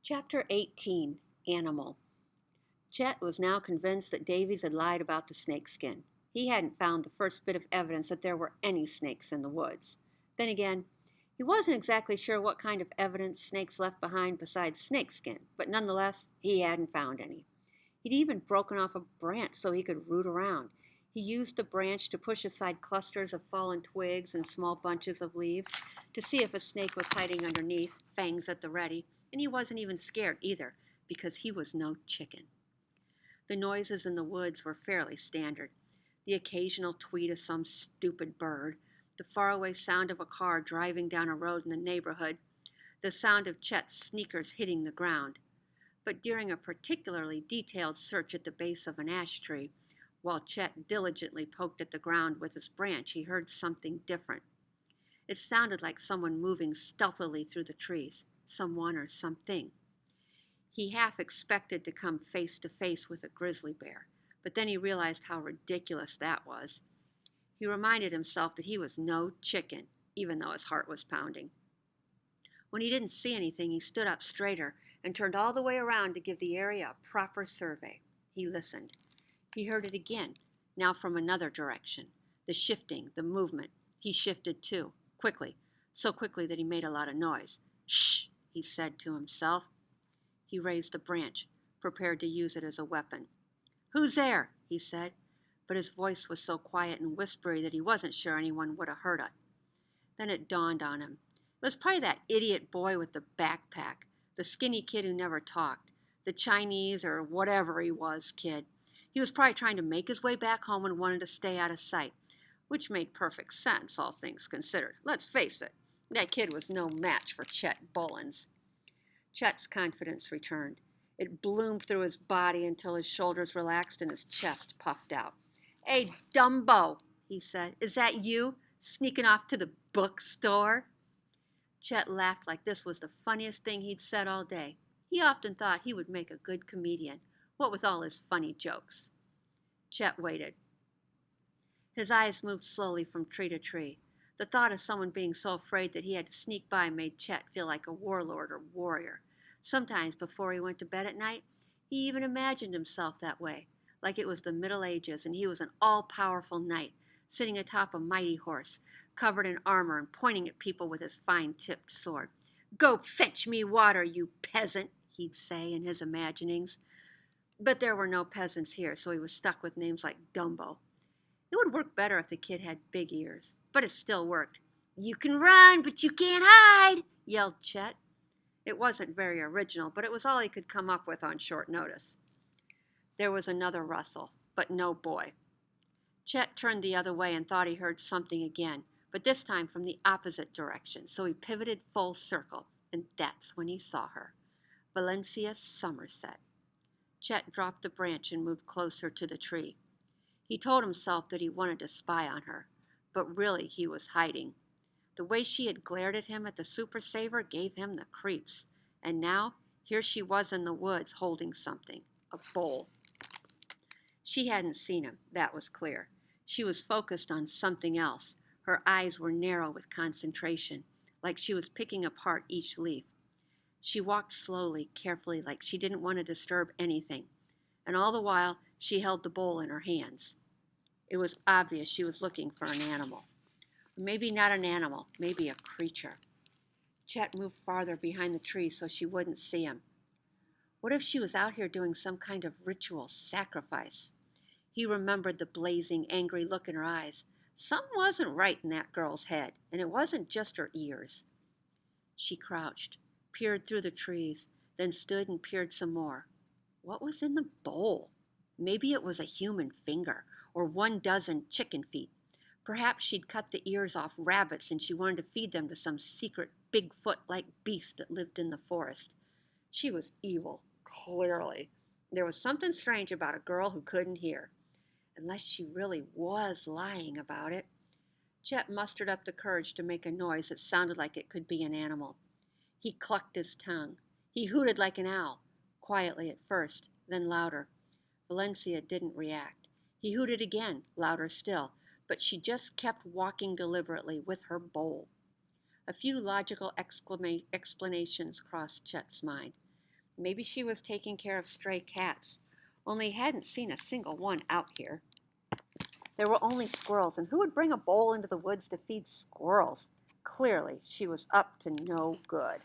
Chapter 18 Animal. Chet was now convinced that Davies had lied about the snakeskin. He hadn't found the first bit of evidence that there were any snakes in the woods. Then again, he wasn't exactly sure what kind of evidence snakes left behind besides snakeskin, but nonetheless, he hadn't found any. He'd even broken off a branch so he could root around. He used the branch to push aside clusters of fallen twigs and small bunches of leaves to see if a snake was hiding underneath, fangs at the ready, and he wasn't even scared either, because he was no chicken. The noises in the woods were fairly standard. The occasional tweet of some stupid bird, the faraway sound of a car driving down a road in the neighborhood, the sound of Chet's sneakers hitting the ground. But during a particularly detailed search at the base of an ash tree, while Chet diligently poked at the ground with his branch, he heard something different. It sounded like someone moving stealthily through the trees, someone or something. He half expected to come face to face with a grizzly bear, but then he realized how ridiculous that was. He reminded himself that he was no chicken, even though his heart was pounding. When he didn't see anything, he stood up straighter and turned all the way around to give the area a proper survey. He listened. He heard it again, now from another direction. The shifting, the movement. He shifted too, quickly, so quickly that he made a lot of noise. "Shh," he said to himself. He raised a branch, prepared to use it as a weapon. "Who's there?" he said, but his voice was so quiet and whispery that he wasn't sure anyone would have heard it. Then it dawned on him. It was probably that idiot boy with the backpack, the skinny kid who never talked, the Chinese or whatever he was kid. He was probably trying to make his way back home and wanted to stay out of sight, which made perfect sense, all things considered. Let's face it, that kid was no match for Chet Bullens. Chet's confidence returned. It bloomed through his body until his shoulders relaxed and his chest puffed out. "Hey, Dumbo," he said, "is that you, sneaking off to the bookstore?" Chet laughed like this was the funniest thing he'd said all day. He often thought he would make a good comedian, what with all his funny jokes. Chet waited. His eyes moved slowly from tree to tree. The thought of someone being so afraid that he had to sneak by made Chet feel like a warlord or warrior. Sometimes, before he went to bed at night, he even imagined himself that way, like it was the Middle Ages and he was an all-powerful knight, sitting atop a mighty horse, covered in armor and pointing at people with his fine-tipped sword. "Go fetch me water, you peasant," he'd say in his imaginings. But there were no peasants here, so he was stuck with names like Dumbo. It would work better if the kid had big ears, but it still worked. "You can run, but you can't hide," yelled Chet. It wasn't very original, but it was all he could come up with on short notice. There was another rustle, but no boy. Chet turned the other way and thought he heard something again, but this time from the opposite direction, so he pivoted full circle, and that's when he saw her. Valencia Somerset. Chet dropped the branch and moved closer to the tree. He told himself that he wanted to spy on her, but really he was hiding. The way she had glared at him at the Super Saver gave him the creeps, and now here she was in the woods holding something, a bowl. She hadn't seen him, that was clear. She was focused on something else. Her eyes were narrow with concentration, like she was picking apart each leaf. She walked slowly, carefully, like she didn't want to disturb anything, and all the while she held the bowl in her hands. It was obvious she was looking for an animal. Maybe not an animal, maybe a creature. Chet moved farther behind the tree so she wouldn't see him. What if she was out here doing some kind of ritual sacrifice? He remembered the blazing, angry look in her eyes. Something wasn't right in that girl's head, and it wasn't just her ears. She crouched, peered through the trees, then stood and peered some more. What was in the bowl? Maybe it was a human finger, or 12 chicken feet. Perhaps she'd cut the ears off rabbits and she wanted to feed them to some secret Bigfoot-like beast that lived in the forest. She was evil, clearly. There was something strange about a girl who couldn't hear. Unless she really was lying about it. Chet mustered up the courage to make a noise that sounded like it could be an animal. He clucked his tongue. He hooted like an owl, quietly at first, then louder. Valencia didn't react. He hooted again, louder still, but she just kept walking deliberately with her bowl. A few logical explanations crossed Chet's mind. Maybe she was taking care of stray cats, only hadn't seen a single one out here. There were only squirrels, and who would bring a bowl into the woods to feed squirrels? Clearly, she was up to no good.